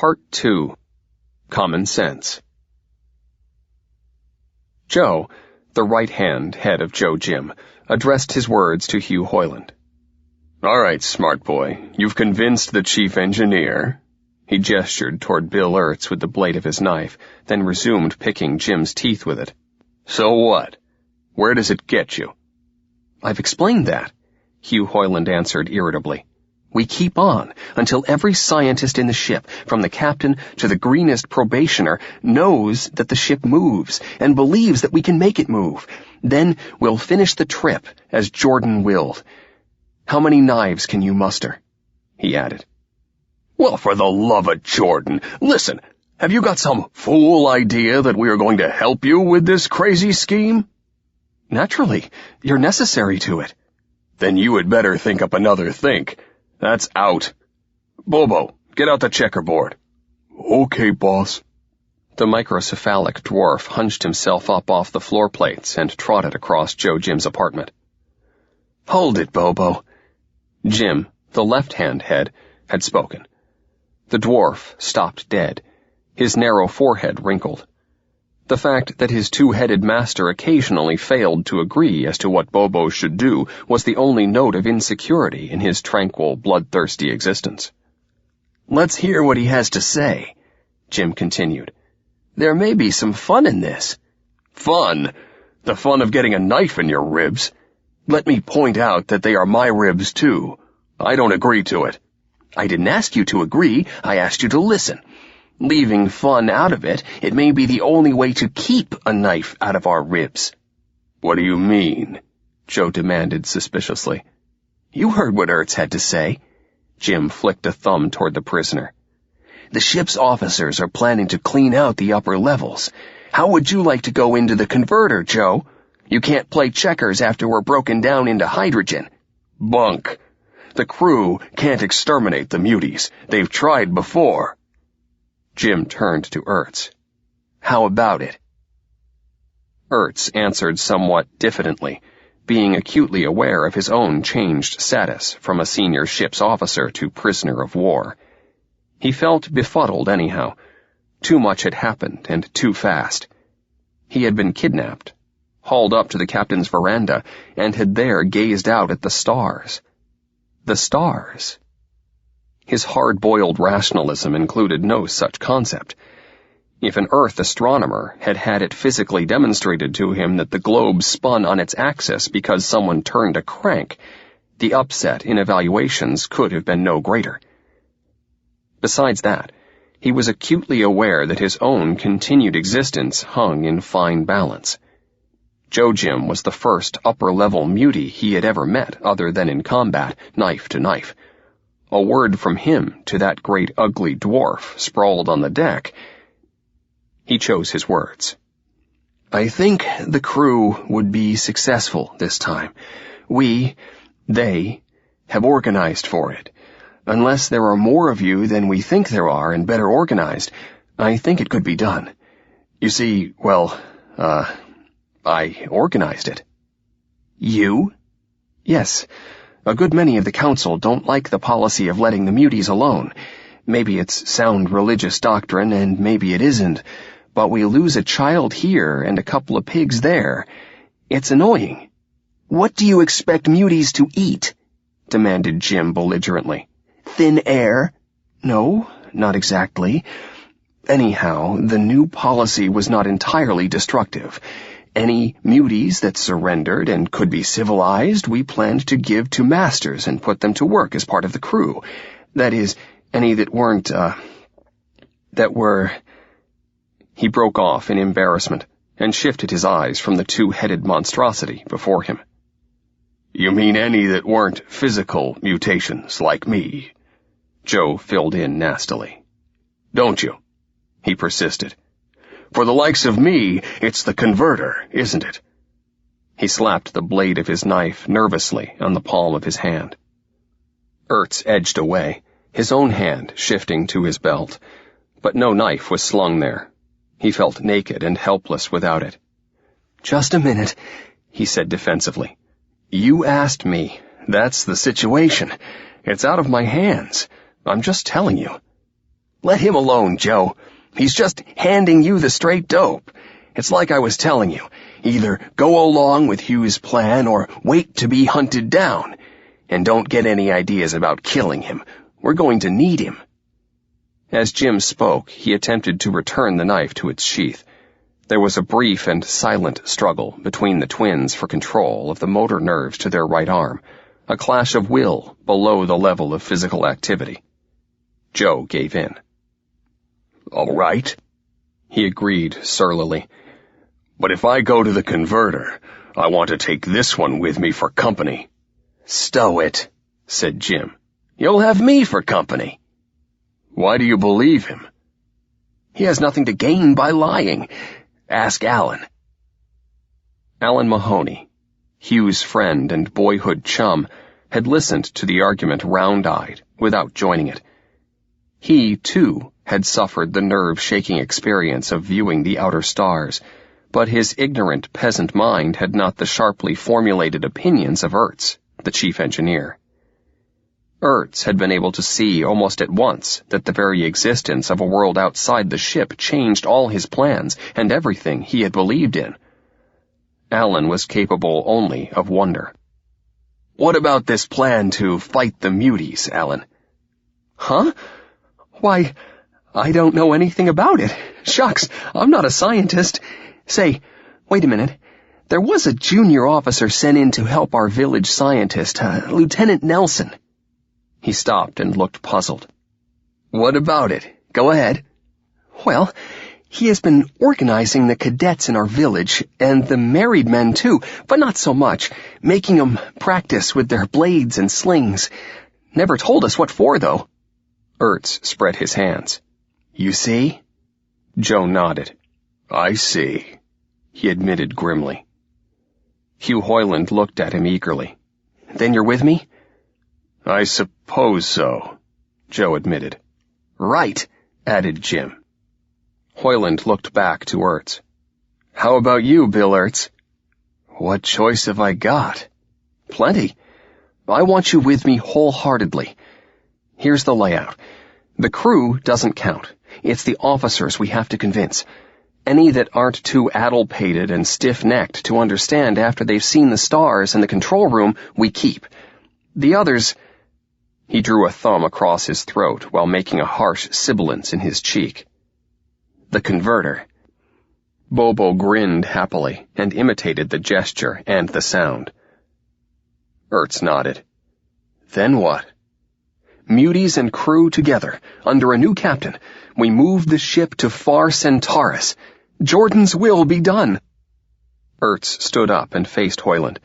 Part 2. Common Sense. Joe, the right-hand head of Joe Jim, addressed his words to Hugh Hoyland. "All right, smart boy, you've convinced the chief engineer." He gestured toward Bill Ertz with the blade of his knife, then resumed picking Jim's teeth with it. "So what? Where does it get you?" "I've explained that," Hugh Hoyland answered irritably. "We keep on until every scientist in the ship, from the captain to the greenest probationer, knows that the ship moves and believes that we can make it move. Then we'll finish the trip as Jordan willed. How many knives can you muster?" he added. "Well, for the love of Jordan, listen, have you got some fool idea that we are going to help you with this crazy scheme?" "Naturally, you're necessary to it." "Then you had better think up another think. That's out. Bobo, get out the checkerboard." "Okay, boss." The microcephalic dwarf hunched himself up off the floor plates and trotted across Joe Jim's apartment. "Hold it, Bobo." Jim, the left-hand head, had spoken. The dwarf stopped dead, his narrow forehead wrinkled. The fact that his two-headed master occasionally failed to agree as to what Bobo should do was the only note of insecurity in his tranquil, bloodthirsty existence. "Let's hear what he has to say," Jim continued. "There may be some fun in this." "Fun? The fun of getting a knife in your ribs? Let me point out that they are my ribs, too. I don't agree to it." "I didn't ask you to agree, I asked you to listen. Leaving fun out of it, it may be the only way to keep a knife out of our ribs." "What do you mean?" Joe demanded suspiciously. "You heard what Ertz had to say." Jim flicked a thumb toward the prisoner. "The ship's officers are planning to clean out the upper levels. How would you like to go into the converter, Joe? You can't play checkers after we're broken down into hydrogen." "Bunk. The crew can't exterminate the muties. They've tried before." Jim turned to Ertz. "How about it?" Ertz answered somewhat diffidently, being acutely aware of his own changed status from a senior ship's officer to prisoner of war. He felt befuddled anyhow. Too much had happened, and too fast. He had been kidnapped, hauled up to the captain's veranda, and had there gazed out at the stars. The stars. His hard-boiled rationalism included no such concept. If an Earth astronomer had had it physically demonstrated to him that the globe spun on its axis because someone turned a crank, the upset in evaluations could have been no greater. Besides that, he was acutely aware that his own continued existence hung in fine balance. Joe Jim was the first upper-level mutie he had ever met other than in combat, knife to knife. A word from him to that great ugly dwarf sprawled on the deck. He chose his words. "I think the crew would be successful this time. They, have organized for it. Unless there are more of you than we think there are and better organized, I think it could be done. You see, I organized it." "You?" "Yes. A good many of the council don't like the policy of letting the muties alone. Maybe it's sound religious doctrine, and maybe it isn't, but we lose a child here and a couple of pigs there. It's annoying." "What do you expect muties to eat?" demanded Jim belligerently. "Thin air?" "No, not exactly. Anyhow, the new policy was not entirely destructive. Any muties that surrendered and could be civilized, we planned to give to masters and put them to work as part of the crew. That is, any that weren't, He broke off in embarrassment and shifted his eyes from the two-headed monstrosity before him. "You mean any that weren't physical mutations like me?" Joe filled in nastily. "Don't you?" he persisted. "For the likes of me, it's the converter, isn't it?" He slapped the blade of his knife nervously on the palm of his hand. Ertz edged away, his own hand shifting to his belt, but no knife was slung there. He felt naked and helpless without it. "Just a minute," he said defensively. "You asked me. That's the situation. It's out of my hands. I'm just telling you." Let him alone, Joe. He's just handing you the straight dope. It's like I was telling you. Either go along with Hugh's plan or wait to be hunted down. And don't get any ideas about killing him. We're going to need him." As Jim spoke, he attempted to return the knife to its sheath. There was a brief and silent struggle between the twins for control of the motor nerves to their right arm, a clash of will below the level of physical activity. Joe gave in. "All right," he agreed surlily. "But if I go to the Convertor, I want to take this one with me for company." "Stow it," said Jim. "You'll have me for company." "Why do you believe him?" "He has nothing to gain by lying. Ask Alan." Alan Mahoney, Hugh's friend and boyhood chum, had listened to the argument round-eyed, without joining it. He, too, had suffered the nerve-shaking experience of viewing the outer stars, but his ignorant peasant mind had not the sharply formulated opinions of Ertz, the chief engineer. Ertz had been able to see almost at once that the very existence of a world outside the ship changed all his plans and everything he had believed in. Alan was capable only of wonder. "What about this plan to fight the muties, Alan?" "Huh? Why, I don't know anything about it. Shucks, I'm not a scientist. Say, wait a minute. There was a junior officer sent in to help our village scientist, Lieutenant Nelson." He stopped and looked puzzled. "What about it? Go ahead." "Well, he has been organizing the cadets in our village, and the married men too, but not so much, making 'em practice with their blades and slings. Never told us what for, though." Ertz spread his hands. "You see?" Joe nodded. "I see," he admitted grimly. Hugh Hoyland looked at him eagerly. "Then you're with me?" "I suppose so," Joe admitted. "Right," added Jim. Hoyland looked back to Ertz. "How about you, Bill Ertz?" "What choice have I got?" "Plenty. I want you with me wholeheartedly. Here's the layout. The crew doesn't count. It's the officers we have to convince. Any that aren't too addle-pated and stiff-necked to understand after they've seen the stars in the control room, we keep. The others—" He drew a thumb across his throat while making a harsh sibilance in his cheek. "The Convertor." Bobo grinned happily and imitated the gesture and the sound. Ertz nodded. "Then what?" "Muties and crew together, under a new captain. We move the ship to far Centaurus. Jordan's will be done." Ertz stood up and faced Hoyland.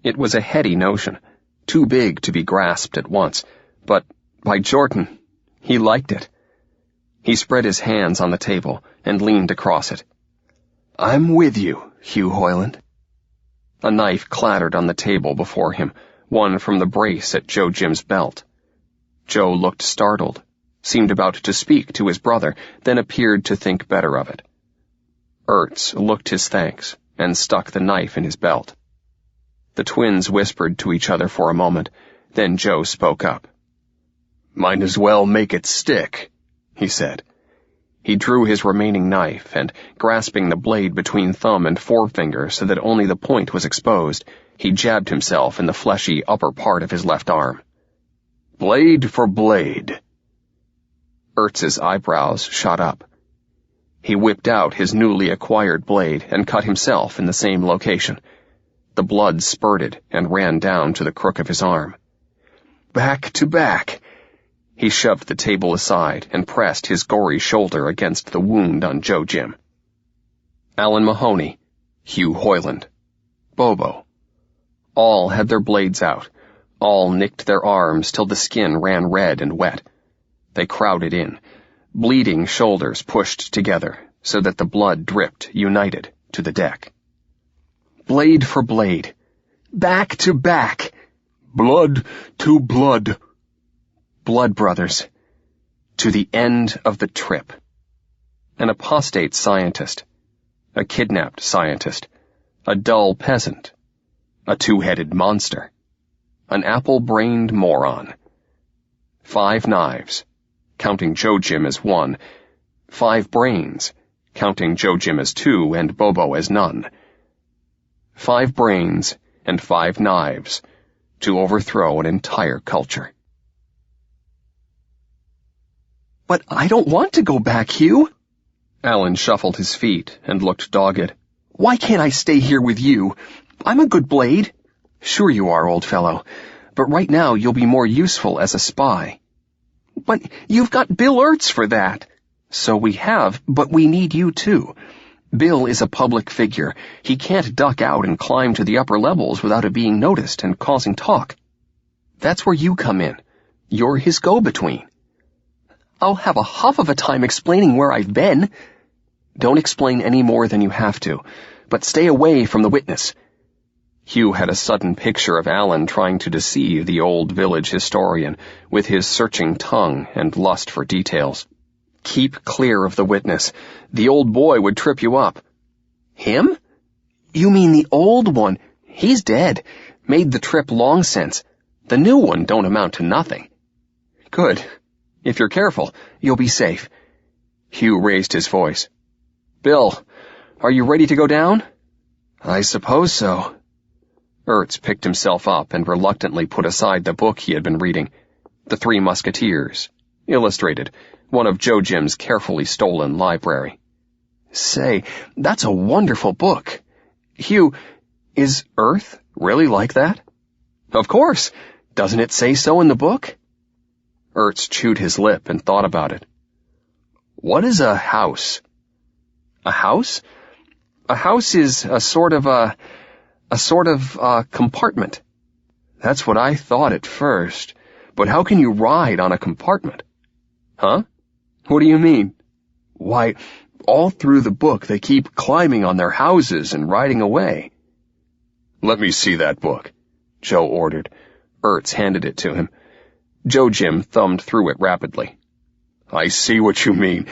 It was a heady notion, too big to be grasped at once, but, by Jordan, he liked it. He spread his hands on the table and leaned across it. "I'm with you, Hugh Hoyland." A knife clattered on the table before him, one from the brace at Joe Jim's belt. Joe looked startled, seemed about to speak to his brother, then appeared to think better of it. Ertz looked his thanks and stuck the knife in his belt. The twins whispered to each other for a moment, then Joe spoke up. "Might as well make it stick," he said. He drew his remaining knife and, grasping the blade between thumb and forefinger so that only the point was exposed, he jabbed himself in the fleshy upper part of his left arm. "Blade for blade." Ertz's eyebrows shot up. He whipped out his newly acquired blade and cut himself in the same location. The blood spurted and ran down to the crook of his arm. "Back to back." He shoved the table aside and pressed his gory shoulder against the wound on Joe Jim. Alan Mahoney, Hugh Hoyland, Bobo. All had their blades out. All nicked their arms till the skin ran red and wet. They crowded in, bleeding shoulders pushed together so that the blood dripped, united, to the deck. Blade for blade. Back to back. Blood to blood. Blood brothers. To the end of the trip. An apostate scientist. A kidnapped scientist. A dull peasant. A two-headed monster. An apple-brained moron. 5 knives. counting Joe Jim as 1, 5 brains, counting Joe Jim as 2 and Bobo as none. 5 brains and 5 knives to overthrow an entire culture. But I don't want to go back, Hugh. Alan shuffled his feet and looked dogged. Why can't I stay here with you? I'm a good blade. Sure you are, old fellow, but right now you'll be more useful as a spy. But you've got Bill Ertz for that. So we have, but we need you too. Bill is a public figure. He can't duck out and climb to the upper levels without it being noticed and causing talk. That's where you come in. You're his go-between. I'll have a huff of a time explaining where I've been. Don't explain any more than you have to, but stay away from the witness. Hugh had a sudden picture of Alan trying to deceive the old village historian with his searching tongue and lust for details. Keep clear of the witness. The old boy would trip you up. Him? You mean the old one? He's dead. Made the trip long since. The new one don't amount to nothing. Good. If you're careful, you'll be safe. Hugh raised his voice. Bill, are you ready to go down? I suppose so. Ertz picked himself up and reluctantly put aside the book he had been reading. The Three Musketeers. Illustrated. One of Joe Jim's carefully stolen library. Say, that's a wonderful book. Hugh, is Earth really like that? Of course. Doesn't it say so in the book? Ertz chewed his lip and thought about it. What is a house? A house? A house is a sort of compartment. That's what I thought at first. But how can you ride on a compartment? Huh? What do you mean? Why, all through the book they keep climbing on their houses and riding away. Let me see that book, Joe ordered. Ertz handed it to him. Joe Jim thumbed through it rapidly. I see what you mean,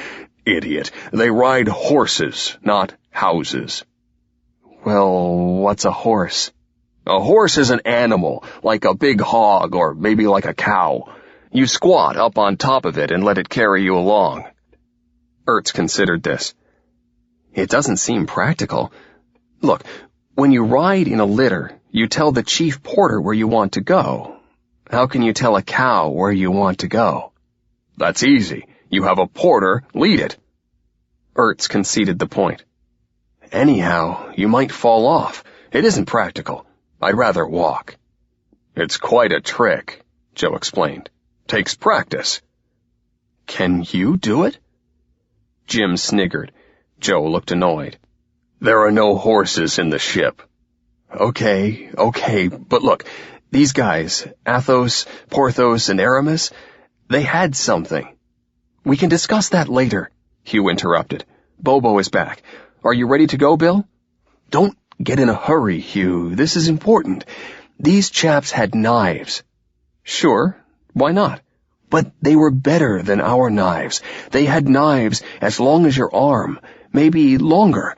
idiot. They ride horses, not houses. Well, what's a horse? A horse is an animal, like a big hog or maybe like a cow. You squat up on top of it and let it carry you along. Ertz considered this. It doesn't seem practical. Look, when you ride in a litter, you tell the chief porter where you want to go. How can you tell a cow where you want to go? That's easy. You have a porter lead it. Ertz conceded the point. Anyhow, you might fall off. It isn't practical. I'd rather walk. It's quite a trick, Joe explained. Takes practice. Can you do it? Jim sniggered. Joe looked annoyed. There are no horses in the ship. Okay, but look, these guys, Athos, Porthos, and Aramis, they had something. We can discuss that later, Hugh interrupted. Bobo is back. Are you ready to go, Bill? Don't get in a hurry, Hugh. This is important. These chaps had knives. Sure. Why not? But they were better than our knives. They had knives as long as your arm, maybe longer.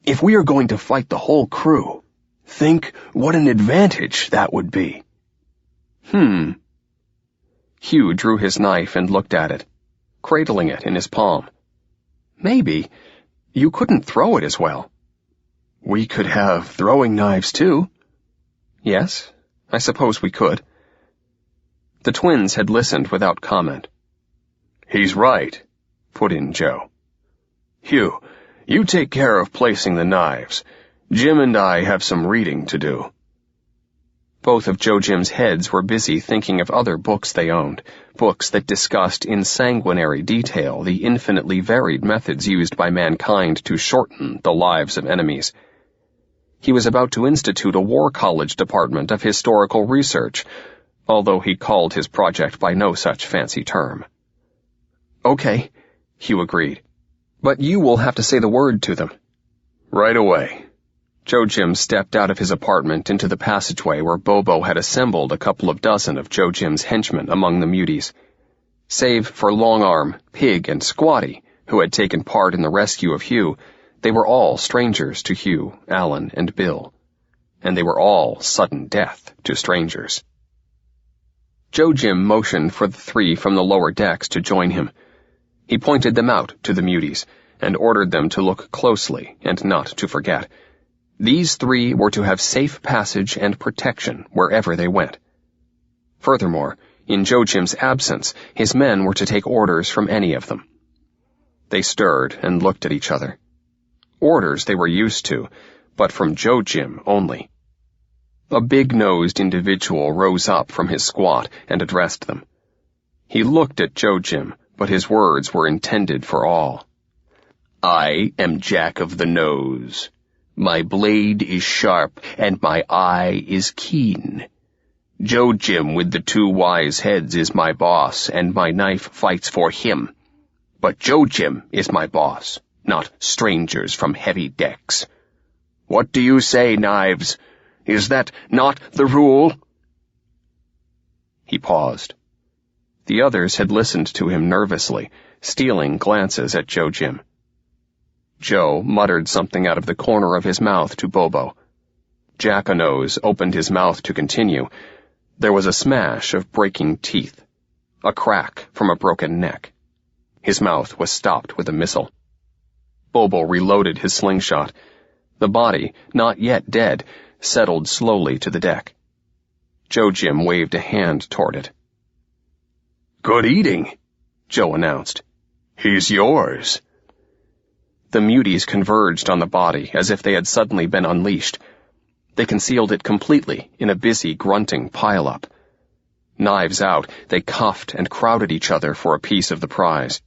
If we are going to fight the whole crew, think what an advantage that would be. Hugh drew his knife and looked at it, cradling it in his palm. Maybe. You couldn't throw it as well. We could have throwing knives too. Yes, I suppose we could. The twins had listened without comment. He's right, put in Joe. Hugh, you take care of placing the knives. Jim and I have some reading to do. Both of Joe Jim's heads were busy thinking of other books they owned, books that discussed in sanguinary detail the infinitely varied methods used by mankind to shorten the lives of enemies. He was about to institute a war college department of historical research, although he called his project by no such fancy term. Okay, Hugh agreed. But you will have to say the word to them. Right away. Joe Jim stepped out of his apartment into the passageway where Bobo had assembled a couple of dozen of Joe Jim's henchmen among the muties. Save for Longarm, Pig, and Squatty, who had taken part in the rescue of Hugh, they were all strangers to Hugh, Alan, and Bill. And they were all sudden death to strangers. Joe Jim motioned for the 3 from the lower decks to join him. He pointed them out to the muties, and ordered them to look closely and not to forget. These 3 were to have safe passage and protection wherever they went. Furthermore, in Joe Jim's absence, his men were to take orders from any of them. They stirred and looked at each other. Orders they were used to, but from Joe Jim only. A big-nosed individual rose up from his squat and addressed them. He looked at Joe Jim, but his words were intended for all. "I am Jack of the Nose. My blade is sharp, and my eye is keen. Joe Jim with the 2 wise heads is my boss, and my knife fights for him. But Joe Jim is my boss, not strangers from heavy decks. What do you say, Knives? Is that not the rule?" He paused. The others had listened to him nervously, stealing glances at Joe Jim. Joe muttered something out of the corner of his mouth to Bobo. Jack-a-Nose opened his mouth to continue. There was a smash of breaking teeth, a crack from a broken neck. His mouth was stopped with a missile. Bobo reloaded his slingshot. The body, not yet dead, settled slowly to the deck. Joe Jim waved a hand toward it. "Good eating," Joe announced. "He's yours." The muties converged on the body as if they had suddenly been unleashed. They concealed it completely in a busy, grunting pile-up. Knives out, they cuffed and crowded each other for a piece of the prize.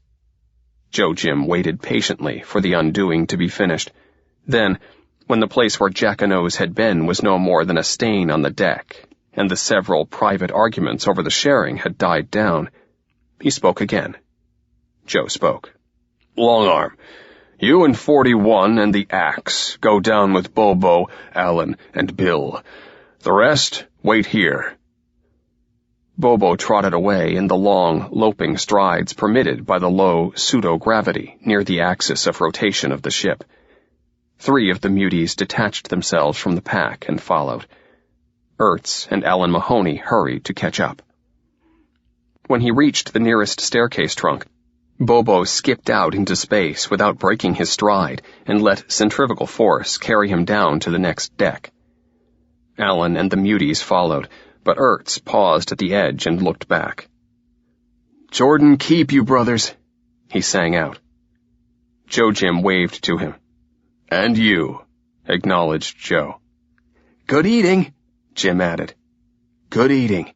Joe Jim waited patiently for the undoing to be finished. Then, when the place where Jack-a-Nose had been was no more than a stain on the deck, and the several private arguments over the sharing had died down, he spoke again. Joe spoke. "Longarm, you and 41 and the axe go down with Bobo, Alan, and Bill. The rest, wait here." Bobo trotted away in the long, loping strides permitted by the low pseudo-gravity near the axis of rotation of the ship. 3 of the muties detached themselves from the pack and followed. Ertz and Alan Mahoney hurried to catch up. When he reached the nearest staircase trunk, Bobo skipped out into space without breaking his stride and let centrifugal force carry him down to the next deck. Alan and the muties followed, but Ertz paused at the edge and looked back. "Jordan keep you, brothers," he sang out. Joe Jim waved to him. "And you," acknowledged Joe. "Good eating," Jim added. "Good eating."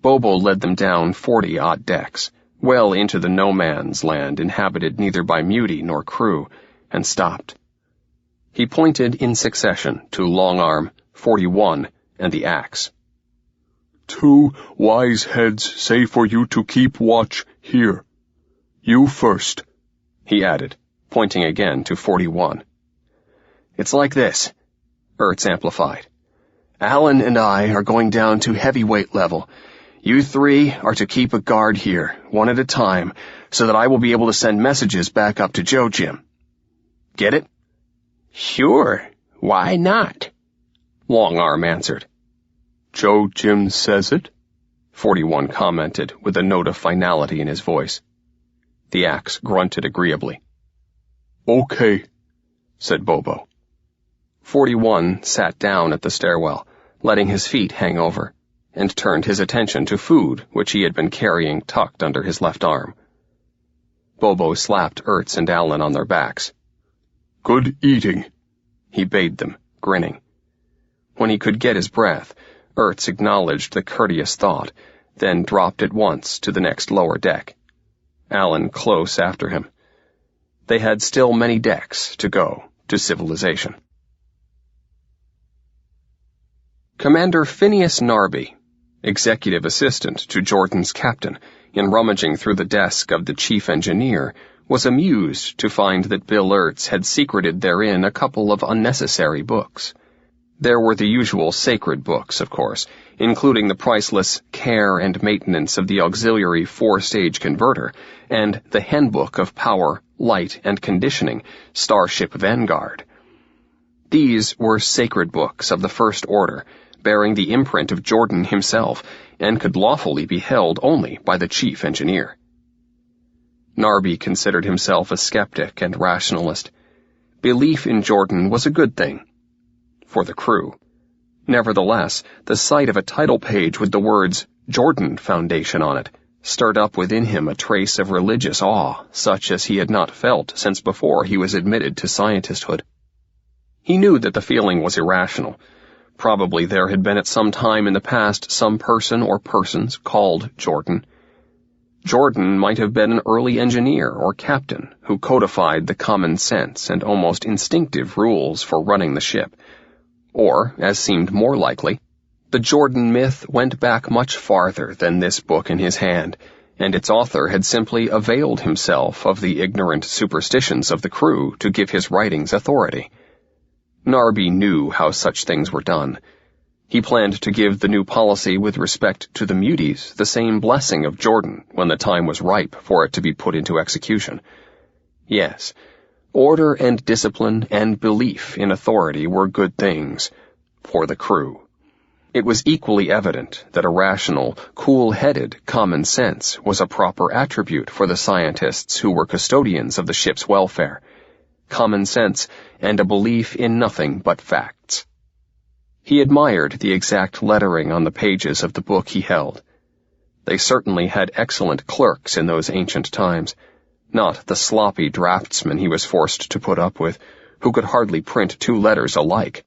Bobo led them down 40-odd decks, well into the no-man's land inhabited neither by mutie nor crew, and stopped. He pointed in succession to Longarm, 41, and the axe. "2 wise heads say for you to keep watch here. You first," he added, pointing again to 41. "It's like this," Ertz amplified. "Alan and I are going down to heavyweight level. You 3 are to keep a guard here, one at a time, so that I will be able to send messages back up to Joe Jim. Get it?" "Sure, why not?" Longarm answered. "Joe Jim says it," 41 commented with a note of finality in his voice. The axe grunted agreeably. "Okay," said Bobo. 41 sat down at the stairwell, letting his feet hang over, and turned his attention to food which he had been carrying tucked under his left arm. Bobo slapped Ertz and Alan on their backs. "Good eating," he bade them, grinning. When he could get his breath, Ertz acknowledged the courteous thought, then dropped at once to the next lower deck. Alan close after him. They had still many decks to go to civilization. Commander Phineas Narby, executive assistant to Jordan's captain, in rummaging through the desk of the chief engineer, was amused to find that Bill Ertz had secreted therein a couple of unnecessary books. There were the usual sacred books, of course, including the priceless Care and Maintenance of the Auxiliary 4-Stage Converter and the Handbook of Power, Light, and Conditioning, Starship Vanguard. These were sacred books of the First Order, bearing the imprint of Jordan himself, and could lawfully be held only by the chief engineer. Narby considered himself a skeptic and rationalist. Belief in Jordan was a good thing. For the crew. Nevertheless, the sight of a title page with the words Jordan Foundation on it stirred up within him a trace of religious awe, such as he had not felt since before he was admitted to scientisthood. He knew that the feeling was irrational. Probably there had been at some time in the past some person or persons called Jordan. Jordan might have been an early engineer or captain who codified the common sense and almost instinctive rules for running the ship. Or, as seemed more likely, the Jordan myth went back much farther than this book in his hand, and its author had simply availed himself of the ignorant superstitions of the crew to give his writings authority. Narby knew how such things were done. He planned to give the new policy with respect to the muties the same blessing of Jordan when the time was ripe for it to be put into execution. Yes, order and discipline and belief in authority were good things for the crew. It was equally evident that a rational, cool-headed common sense was a proper attribute for the scientists who were custodians of the ship's welfare. Common sense and a belief in nothing but facts. He admired the exact lettering on the pages of the book he held. They certainly had excellent clerks in those ancient times, not the sloppy draftsmen he was forced to put up with, who could hardly print two letters alike.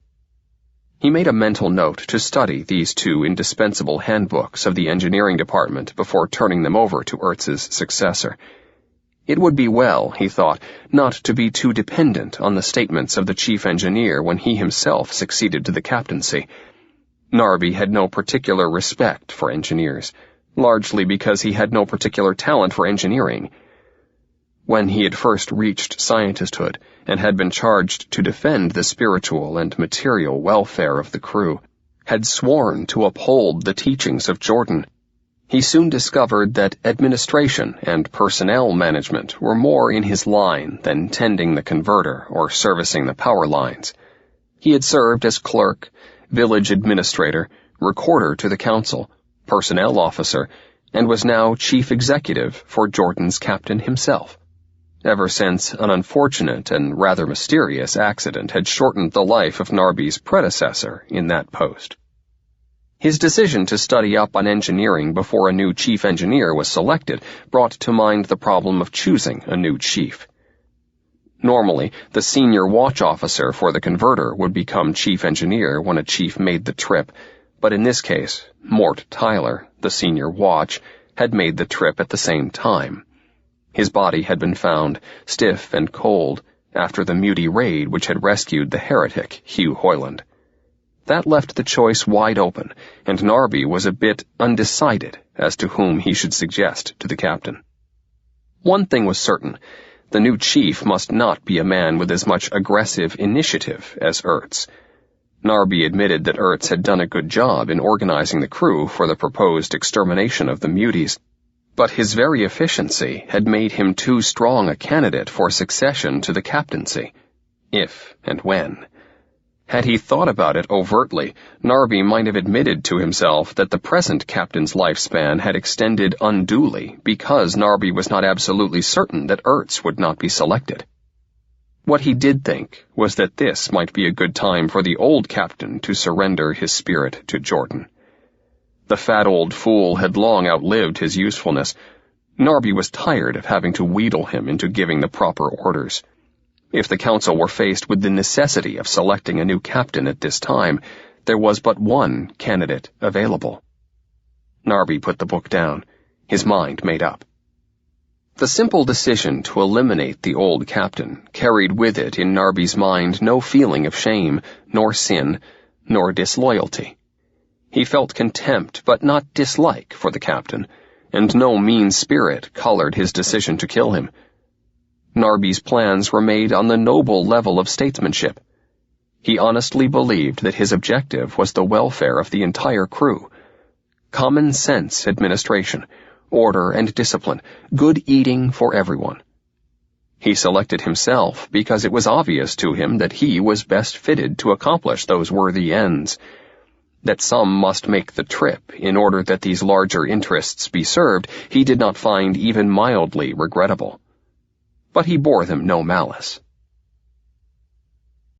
He made a mental note to study these two indispensable handbooks of the engineering department before turning them over to Ertz's successor. It would be well, he thought, not to be too dependent on the statements of the chief engineer when he himself succeeded to the captaincy. Narby had no particular respect for engineers, largely because he had no particular talent for engineering. When he had first reached scientisthood and had been charged to defend the spiritual and material welfare of the crew, had sworn to uphold the teachings of Jordan, he soon discovered that administration and personnel management were more in his line than tending the converter or servicing the power lines. He had served as clerk, village administrator, recorder to the council, personnel officer, and was now chief executive for Jordan's captain himself, ever since an unfortunate and rather mysterious accident had shortened the life of Narby's predecessor in that post. His decision to study up on engineering before a new chief engineer was selected brought to mind the problem of choosing a new chief. Normally, the senior watch officer for the converter would become chief engineer when a chief made the trip, but in this case, Mort Tyler, the senior watch, had made the trip at the same time. His body had been found, stiff and cold, after the muty raid which had rescued the heretic Hugh Hoyland. That left the choice wide open, and Narby was a bit undecided as to whom he should suggest to the captain. One thing was certain: the new chief must not be a man with as much aggressive initiative as Ertz. Narby admitted that Ertz had done a good job in organizing the crew for the proposed extermination of the muties, but his very efficiency had made him too strong a candidate for succession to the captaincy, if and when. Had he thought about it overtly, Narby might have admitted to himself that the present captain's lifespan had extended unduly because Narby was not absolutely certain that Ertz would not be selected. What he did think was that this might be a good time for the old captain to surrender his spirit to Jordan. The fat old fool had long outlived his usefulness. Narby was tired of having to wheedle him into giving the proper orders. If the council were faced with the necessity of selecting a new captain at this time, there was but one candidate available. Narby put the book down, his mind made up. The simple decision to eliminate the old captain carried with it in Narby's mind no feeling of shame, nor sin, nor disloyalty. He felt contempt but not dislike for the captain, and no mean spirit colored his decision to kill him. Narby's plans were made on the noble level of statesmanship. He honestly believed that his objective was the welfare of the entire crew. Common sense administration, order and discipline, good eating for everyone. He selected himself because it was obvious to him that he was best fitted to accomplish those worthy ends. That some must make the trip in order that these larger interests be served, he did not find even mildly regrettable. But he bore them no malice.